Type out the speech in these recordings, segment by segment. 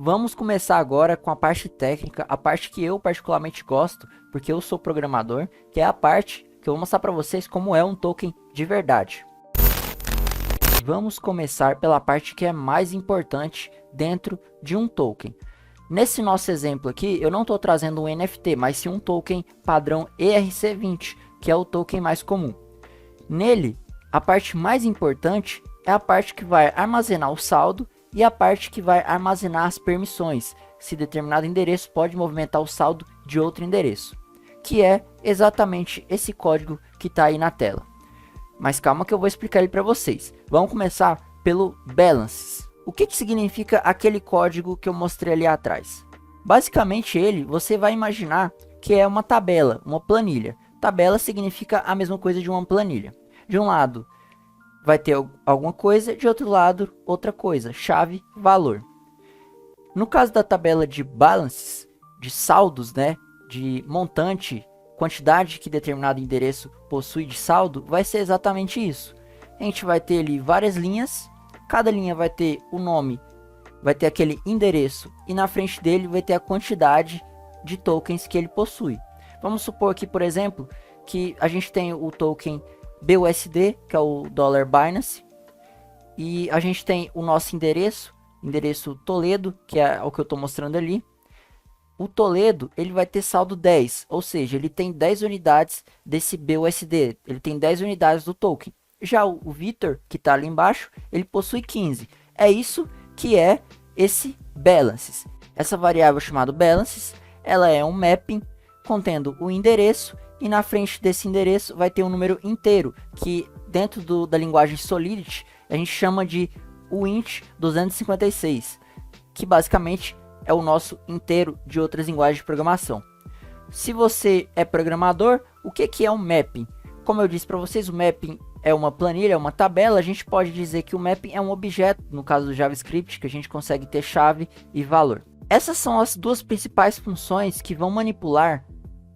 Vamos começar agora com a parte técnica, a parte que eu particularmente gosto, porque eu sou programador, que é a parte que eu vou mostrar para vocês como é um token de verdade. Vamos começar pela parte que é mais importante dentro de um token. Nesse nosso exemplo aqui, eu não estou trazendo um NFT, mas sim um token padrão ERC20, que é o token mais comum. Nele, a parte mais importante é a parte que vai armazenar o saldo e a parte que vai armazenar as permissões, se determinado endereço pode movimentar o saldo de outro endereço, que é exatamente esse código que está aí na tela. Mas calma que eu vou explicar ele para vocês. Vamos começar pelo balances. O que significa aquele código que eu mostrei ali atrás? Basicamente você vai imaginar que é uma tabela, uma planilha. Tabela significa a mesma coisa de uma planilha. De um lado vai ter alguma coisa, de outro lado outra coisa, chave, valor. No caso da tabela de balances, de saldos, né, de montante, quantidade que determinado endereço possui de saldo, vai ser exatamente isso. A gente vai ter ali várias linhas, cada linha vai ter o nome, vai ter aquele endereço e na frente dele vai ter a quantidade de tokens que ele possui. Vamos supor aqui, por exemplo, que a gente tem o token BUSD, que é o dólar Binance, e a gente tem o nosso endereço Toledo, que é o que eu estou mostrando ali. O Toledo, ele vai ter saldo 10, ou seja, ele tem 10 unidades desse BUSD, ele tem 10 unidades do token. Já o Vitor, que está ali embaixo, ele possui 15. É isso que é esse balances. Essa variável chamada balances, ela é um mapping contendo o endereço e na frente desse endereço vai ter um número inteiro, que dentro da linguagem Solidity a gente chama de int 256, que basicamente é o nosso inteiro de outras linguagens de programação. Se você é programador, o que é um mapping? Como eu disse para vocês, o mapping é uma planilha, é uma tabela. A gente pode dizer que o mapping é um objeto, no caso do JavaScript, que a gente consegue ter chave e valor. Essas são as duas principais funções que vão manipular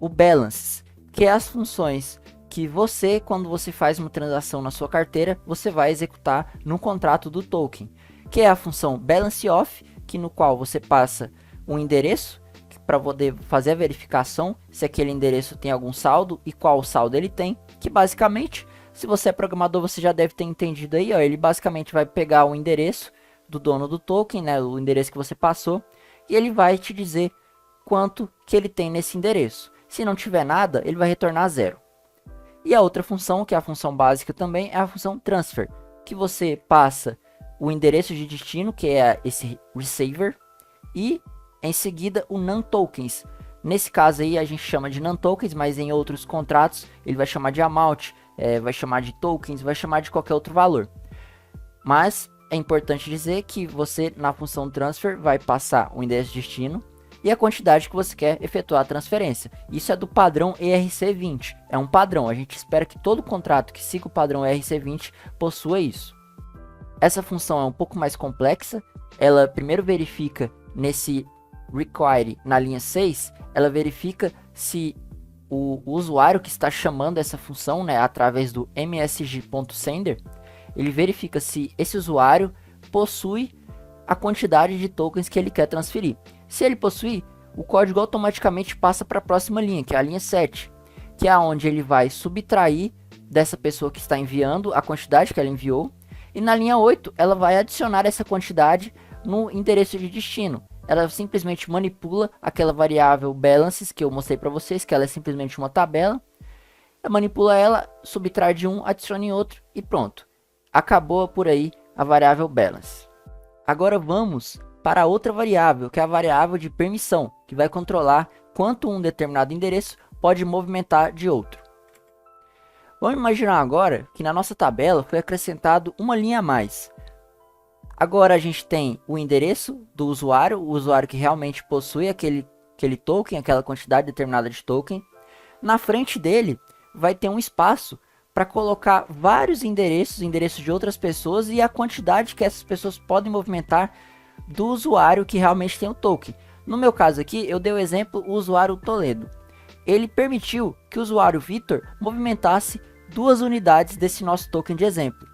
o balances, que é as funções que você, quando você faz uma transação na sua carteira, você vai executar no contrato do token, que é a função balance off, que no qual você passa um endereço para poder fazer a verificação se aquele endereço tem algum saldo e qual saldo ele tem, que basicamente, se você é programador, você já deve ter entendido aí, ó, ele basicamente vai pegar o endereço do dono do token, né, o endereço que você passou, e ele vai te dizer quanto que ele tem nesse endereço. Se não tiver nada, ele vai retornar 0. E a outra função, que é a função básica também, é a função transfer, que você passa o endereço de destino, que é esse receiver, e em seguida o non-tokens. Nesse caso aí a gente chama de non-tokens, mas em outros contratos ele vai chamar de amount, vai chamar de tokens, vai chamar de qualquer outro valor. Mas é importante dizer que você na função transfer vai passar o endereço de destino e a quantidade que você quer efetuar a transferência. Isso é do padrão ERC20, é um padrão, a gente espera que todo contrato que siga o padrão ERC20 possua isso. Essa função é um pouco mais complexa, ela primeiro verifica nesse require na linha 6, ela verifica se o usuário que está chamando essa função, né, através do msg.sender, ele verifica se esse usuário possui a quantidade de tokens que ele quer transferir. Se ele possuir, o código automaticamente passa para a próxima linha, que é a linha 7, que é onde ele vai subtrair dessa pessoa que está enviando a quantidade que ela enviou, e na linha 8 ela vai adicionar essa quantidade no endereço de destino. Ela simplesmente manipula aquela variável balances que eu mostrei para vocês, que ela é simplesmente uma tabela, manipula ela, subtrai de um, adiciona em outro e pronto. Acabou por aí a variável balance. Agora vamos para outra variável, que é a variável de permissão, que vai controlar quanto um determinado endereço pode movimentar de outro. Vamos imaginar agora que na nossa tabela foi acrescentado uma linha a mais. Agora a gente tem o endereço do usuário, o usuário que realmente possui aquele token, aquela quantidade determinada de token. Na frente dele vai ter um espaço para colocar vários endereços de outras pessoas e a quantidade que essas pessoas podem movimentar do usuário que realmente tem o token. No meu caso aqui, eu dei o exemplo, o usuário Toledo. Ele permitiu que o usuário Vitor movimentasse 2 unidades desse nosso token de exemplo.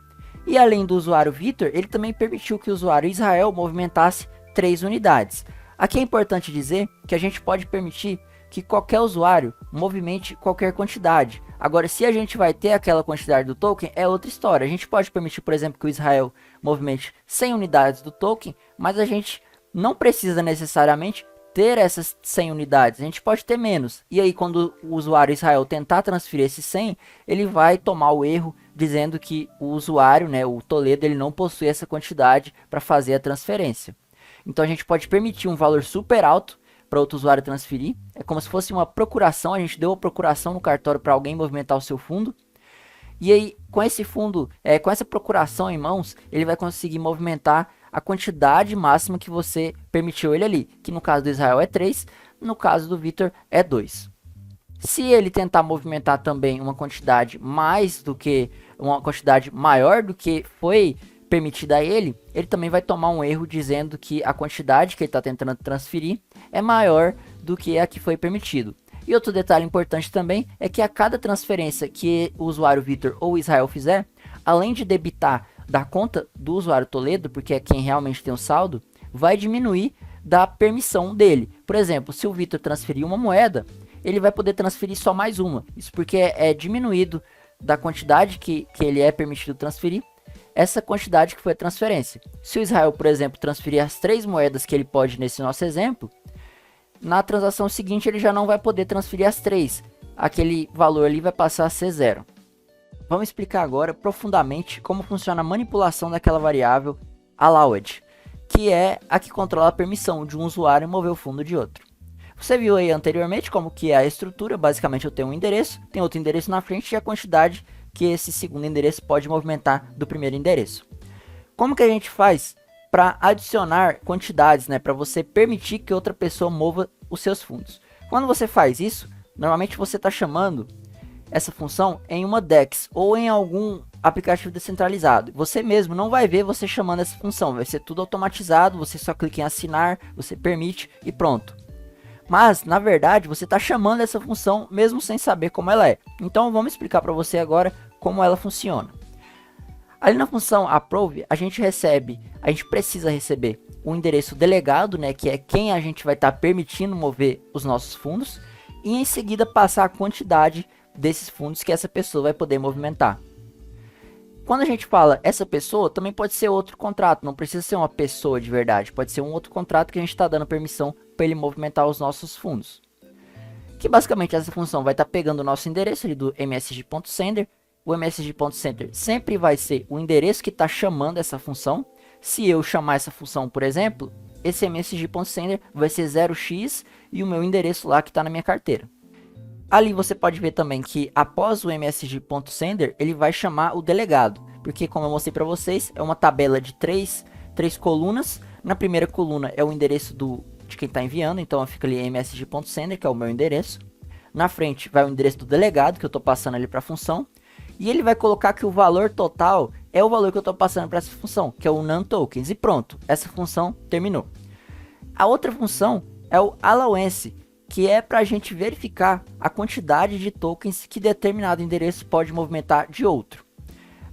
E além do usuário Vitor, ele também permitiu que o usuário Israel movimentasse 3 unidades. Aqui é importante dizer que a gente pode permitir que qualquer usuário movimente qualquer quantidade. Agora, se a gente vai ter aquela quantidade do token, é outra história. A gente pode permitir, por exemplo, que o Israel movimente 100 unidades do token, mas a gente não precisa necessariamente ter essas 100 unidades. A gente pode ter menos. E aí, quando o usuário Israel tentar transferir esses 100, ele vai tomar o erro dizendo que o usuário, né, o Toledo, ele não possui essa quantidade para fazer a transferência. Então, a gente pode permitir um valor super alto para outro usuário transferir. É como se fosse uma procuração. A gente deu uma procuração no cartório para alguém movimentar o seu fundo. E aí, com esse fundo, com essa procuração em mãos, ele vai conseguir movimentar a quantidade máxima que você permitiu ele ali. Que no caso do Israel é 3, no caso do Vitor é 2. Se ele tentar movimentar também uma quantidade maior do que foi permitida a ele, ele também vai tomar um erro dizendo que a quantidade que ele está tentando transferir é maior do que a que foi permitido. E outro detalhe importante também é que a cada transferência que o usuário Vitor ou Israel fizer, além de debitar da conta do usuário Toledo, porque é quem realmente tem o saldo, vai diminuir da permissão dele. Por exemplo, se o Vitor transferir uma moeda, ele vai poder transferir só mais uma. Isso porque é diminuído da quantidade que ele é permitido transferir, essa quantidade que foi a transferência. Se o Israel, por exemplo, transferir as 3 moedas que ele pode nesse nosso exemplo, na transação seguinte ele já não vai poder transferir as 3. Aquele valor ali vai passar a ser 0. Vamos explicar agora profundamente como funciona a manipulação daquela variável allowed, que é a que controla a permissão de um usuário mover o fundo de outro. Você viu aí anteriormente como que é a estrutura. Basicamente eu tenho um endereço, tem outro endereço na frente e a quantidade que esse segundo endereço pode movimentar do primeiro endereço. Como que a gente faz para adicionar quantidades, né, para você permitir que outra pessoa mova os seus fundos? Quando você faz isso, normalmente você está chamando essa função em uma DEX ou em algum aplicativo descentralizado. Você mesmo não vai ver você chamando essa função, vai ser tudo automatizado, você só clica em assinar, você permite e pronto. Mas, na verdade, você está chamando essa função mesmo sem saber como ela é. Então, vamos explicar para você agora como ela funciona. Ali na função approve, a gente precisa receber o endereço delegado, né, que é quem a gente vai estar permitindo mover os nossos fundos, e em seguida passar a quantidade desses fundos que essa pessoa vai poder movimentar. Quando a gente fala essa pessoa, também pode ser outro contrato, não precisa ser uma pessoa de verdade, pode ser um outro contrato que a gente está dando permissão para ele movimentar os nossos fundos. Que basicamente essa função vai estar pegando o nosso endereço ali do msg.sender. O msg.sender sempre vai ser o endereço que está chamando essa função. Se eu chamar essa função, por exemplo, esse msg.sender vai ser 0x e o meu endereço lá que está na minha carteira. Ali você pode ver também que após o msg.sender, ele vai chamar o delegado, porque como eu mostrei para vocês, é uma tabela de três colunas. Na primeira coluna é o endereço de quem está enviando, então fica ali msg.sender, que é o meu endereço. Na frente vai o endereço do delegado, que eu estou passando ali para a função, e ele vai colocar que o valor total é o valor que eu estou passando para essa função, que é o nonTokens, e pronto, essa função terminou. A outra função é o allowance, que é para a gente verificar a quantidade de tokens que determinado endereço pode movimentar de outro.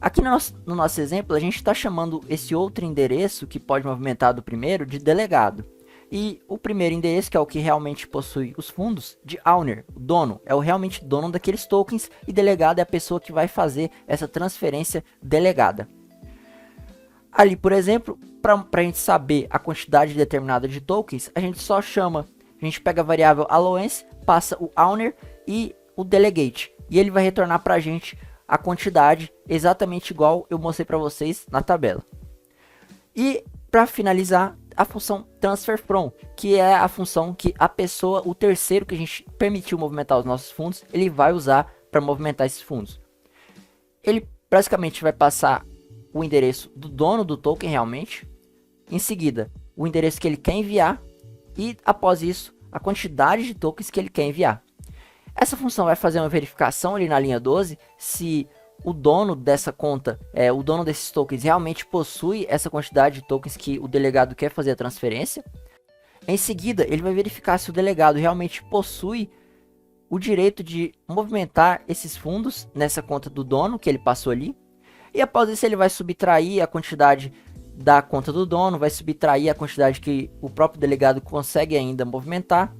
Aqui no nosso exemplo, a gente está chamando esse outro endereço que pode movimentar do primeiro de delegado. E o primeiro endereço, que é o que realmente possui os fundos, de owner, o dono, é o realmente dono daqueles tokens, e delegado é a pessoa que vai fazer essa transferência delegada. Ali, por exemplo, para a gente saber a quantidade determinada de tokens, a gente só chama. A gente pega a variável allowance, passa o owner e o delegate, e ele vai retornar para a gente a quantidade exatamente igual eu mostrei para vocês na tabela. E para finalizar, a função transfer from, que é a função que a pessoa, o terceiro que a gente permitiu movimentar os nossos fundos, ele vai usar para movimentar esses fundos. Ele basicamente vai passar o endereço do dono do token realmente, em seguida o endereço que ele quer enviar, e após isso, a quantidade de tokens que ele quer enviar. Essa função vai fazer uma verificação ali na linha 12, se o dono dessa conta, o dono desses tokens realmente possui essa quantidade de tokens que o delegado quer fazer a transferência. Em seguida, ele vai verificar se o delegado realmente possui o direito de movimentar esses fundos nessa conta do dono que ele passou ali. E após isso, ele vai subtrair a quantidade da conta do dono, vai subtrair a quantidade que o próprio delegado consegue ainda movimentar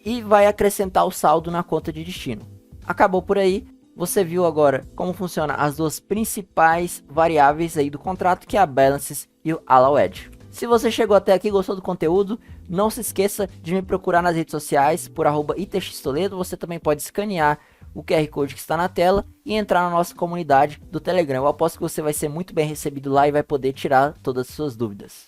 e vai acrescentar o saldo na conta de destino. Acabou por aí. Você viu agora como funciona as duas principais variáveis aí do contrato, que é a balances e o allowed. Se você chegou até aqui e gostou do conteúdo, não se esqueça de me procurar nas redes sociais por @itxtoledo. Você também pode escanear o QR Code que está na tela e entrar na nossa comunidade do Telegram. Eu aposto que você vai ser muito bem recebido lá e vai poder tirar todas as suas dúvidas.